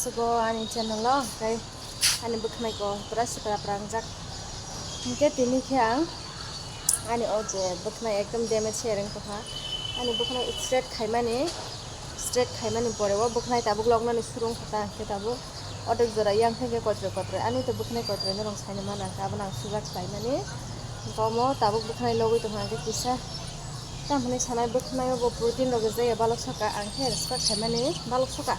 masuk ani channel lo kai ani bwkhanai ko pura sikra prangjak hingke tini khyang ani oje bwkhanai ekdom damage hereng ko ha ani bwkhanai straight khaimani pore o bwkhanai tabuk lognani surung khata ke tabuk odek jora yang theke kotre ani to bwkhanai kotre no rong saina mana kabana sujak saimani komo tabuk bwkhanai logoi to hangke kisa tamhane sanai bwkhanai bo protein rok jaya balok soka angke respect khaimani balok soka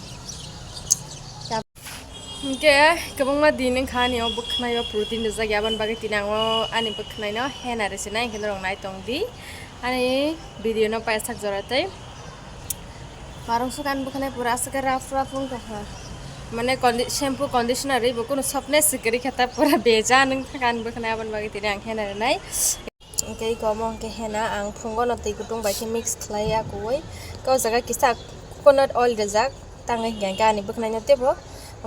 hingke kwbangma din wngkha ni bwkhanai protein rijak yaban bagui tinango ani bwkhanai no hena rese nai hingke rong nai tongdi ani video no paisak joratei marung sukan bwkhanai pura asake raf wngkha mane shampoo conditioner ri bo kono sopne sikri khata pura beja nung thakan bwkhanai aban bagui tinang hena renai hingke komo hingke hena ang phungo no tui kutung bai mix khlai akoi ko jaga kisa coconut oil rijak tangai hingke ani bwkhanai no tebo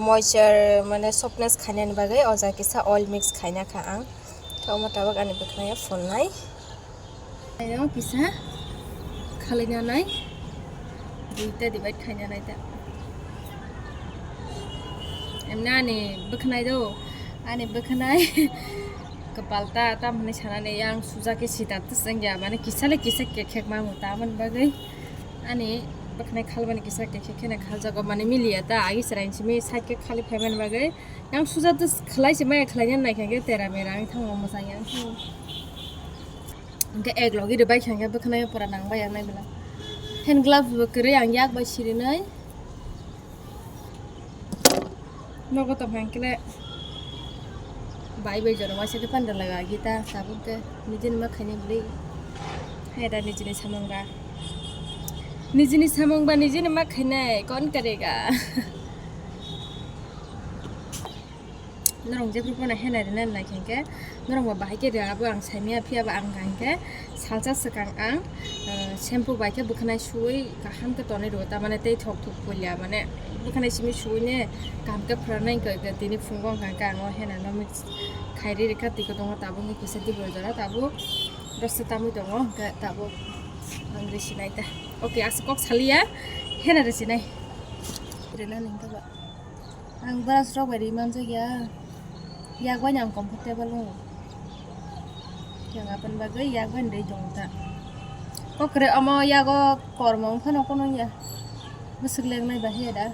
moisture mane softness khainani bagai o jaga kisa oil mix khaina kha ang komo tabak ani bwkhanai phunai ayo kisa khalina nai duita divide khaina nai ta emna ni bwkhanai do ani bwkhanai kepalta tamhane sanane yang sujake sita tsengya mane kisale kisa kekhek ma mutaman bagai ani bwkhanai khalbani kisa kekhek khena khaljago mane miliya ta agi srain simi side ke khali phaiman bagai yang suja tus khlai se mai khlainan nai khangge tera mera ang thangmo mosang yang thang angke ek logi de bai khangge bwkhanai pura nangbai yang nai bela hand gloves bo kre ang yak bai sirinai nogo to hangkle bai jora wase ke panda laga gita sabuk ke nijin ma khaini bli heda nijini samongba nijini ma khainai kon karega norong jepru pona hena rena na khengke norong ba bahai ke rabu ang saimia phia ba ang gangke salsa sakang ang shampoo bai ke bwkhanai sui kaham ke tonai ro ta mane tei thok polya mane bwkhanai simi sui ne kam ke phranai ke tini phungong gangka ang hena no mix khairi rekha tiko dong tabu ni kisa di bojara tabu rasa tamu dong ke tabu ang resinai ta oke asukok salia hena resinai rena ningka ba ang baras rok bari manja ya yagwa yang comfortable lo yang apan bagai yagwa ndai jongta ko kre amo yago kormong phano kono ya musugleng nai bahe da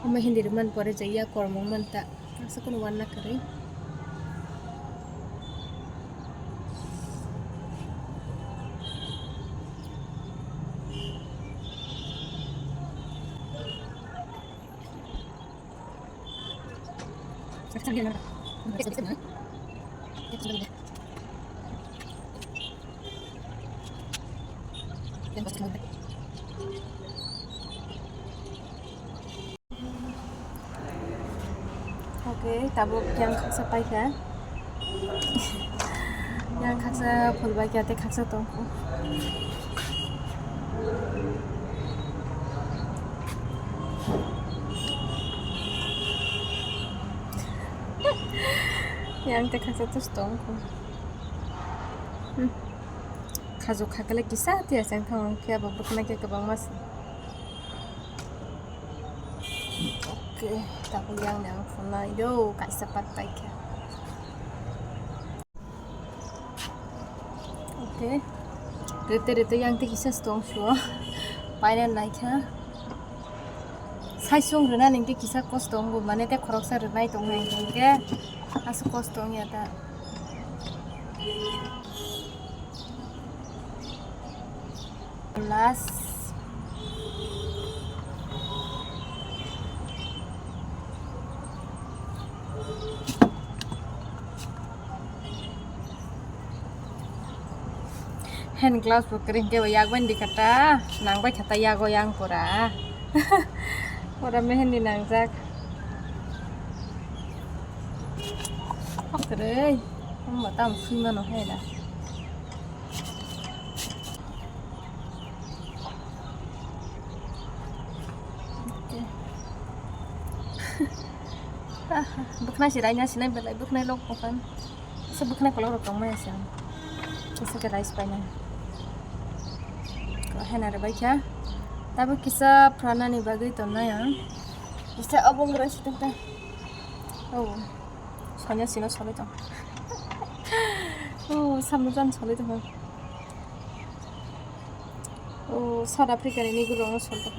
amo hindi man pore jaya kormong man ta asa kono wanna kare oke tabuk yang khaksa paika yang khaksa phulbai kate khaksa tongko yang te khaksa tus tongko khajo khakale kisa tia sang thang kya ba bwkhanai ke kabang mas oke tabu yang nang phunai do kaisa pattai ke oke rete yang te kisa stong shuo painan nai kha saisung rena ningte kisa kostong go mane te khoroksa renai tong nai ke asu kostong ya ta last hand gloves bo kering ke yagwan di kata nangbai kata yago yang pura pura mehendi nangjak okre amma tam sumano hela bwkhanai sirainya sinai belai bwkhanai lok pokan se bwkhanai kolok rok tongmai asam se ke rice paina ko hena re baikha tabo kisa prana ni bagai tonaya Bisa abang gerak situ teh. Oh, soalnya sini solid dong. Oh, sambutan solid dong. Oh, South Africa ini gue orang solid dong.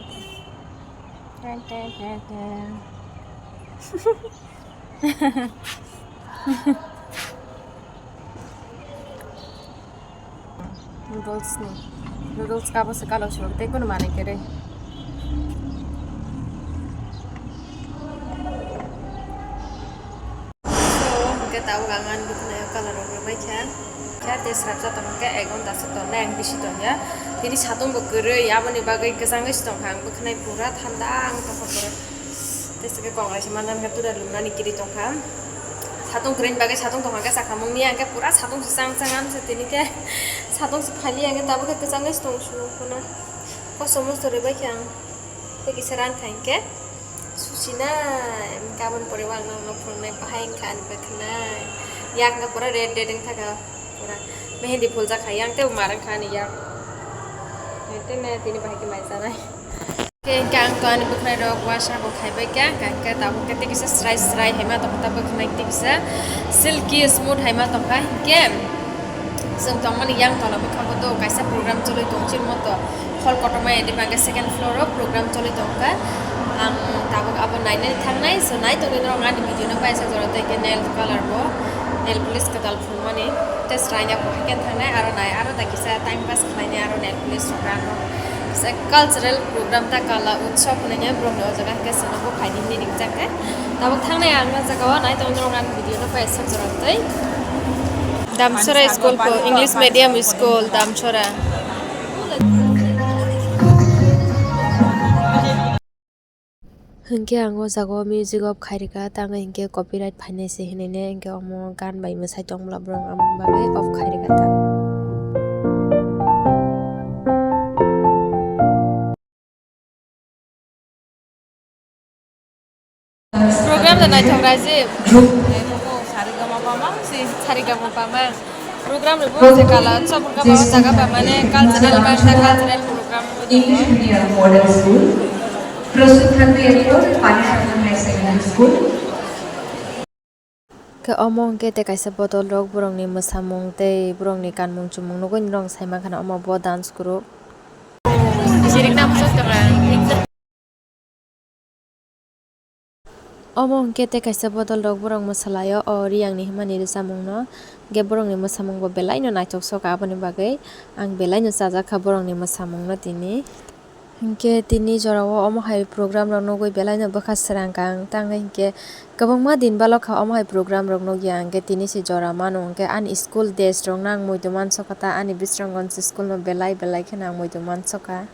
Noodles nih. Noodles kapan sekali solid? Teko nih mana kere? Tahu kangen Bwkhanai Kala Utsav kya desrap jata mungke egon dasar tonna yang bisi tonya jadi satu begere ya meni bagai kesangga sitong hang Bwkhanai pura tandang kokborok deske kongresi mandan ke tuh dalam nani kiri tong hang satu keren bagai satu tong hang sakamung ni angke pura satu sang sangan setini ke satu sepali angke tabu ke kesangga sitong suno kuna kok somos tore baik yang tegiseran kainke susina kapan poriwang nupur nai pahain kan Bwkhanai yak nggak pura red yang taga pura mehendi pulsa kayang teh umaran kan yak itu nih tini pakai maisa nai oke kang tuan Bwkhanai dok wasa bok kai baik ya kang ke tabu ke bisa serai hema tong tabu Bwkhanai bisa silky smooth hema tong kai game sentong mana yang tolong kamu tuh kaisa program coli tongcil moto hall kotomai di bangga second floor program coli tongka ang tabok apa naik tangnai so naik tuh di ruangan di video napa saya jorot ke nail color bo nail polish ke dalam phone money tes raya ko haken tangnai aro tak kisah time pass kelainnya aro nail polish program se cultural program ta Kala Utsav nanya program jaga ke senobo khaini ni ning jaga tabok tangnai ang jaga naik tuh di ruangan video napa saya jorot Damchora school ko English medium school Damchora hingke ango jago music of khairika tanga hingke copyright finance hinene hingke omo gan bai masai tongmla brong amon bagai of khairika ta program da nai thogra je sadhanaDebbarma program re Bwkhanai Kala Utsav ka bawa jaga ba mane cultural program English medium model school प्रस्तुत থাকবে এরপর Panisagar secondary school ke omong ke te kaisa botol rok borong ni mosamung tei borong ni kanmung chumung nogon rong saima khana omo bo dance group sirik nam sotara omong ke te kaisa botol rok borong mosalayo o riyang ni himani samung no ge borong ni mosamung bo belai no naitok soka aboni bagai ang belai no sajak borong ni mosamung no tini hingke tini jorao omo hai program rok nogoi belai no bwkha srang kang tanga hingke kwbangma din balokha omo hai program rok nogia hingke tini si jora mano hingke ani school days rok nang moidoman sokata ani bisrangonj school no belai khena nang moidoman soka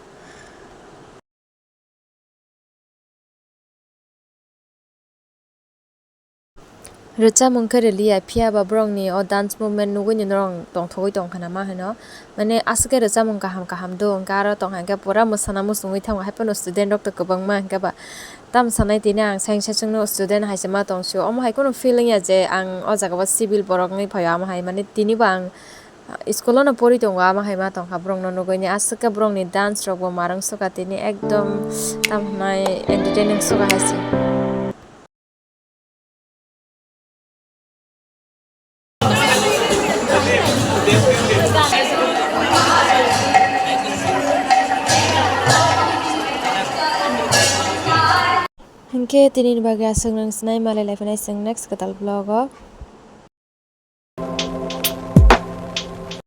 Rucha mungkha relia phia ba brong ni o dance movement nugui ni rong tongthogoi tongkhana ma heno mane asike rucha mung kaham do aro tong hangka pura musana musungui thang haipano student rok to kwbangma hangka ba tam sanai tini ang saing sachungno student haisema tongsu omo hai kono feeling ya je ang o jaga ba civil borok ni phaya ama hai mane tini ba ang school no pori tongo ama hai ma tongkha brong no nugui ni asike brong ni dance rok bo marang soka tini ekdom tam nai entertaining soka haisi hingke tini bagai asung nang snai malai lai panai sing next katal vlog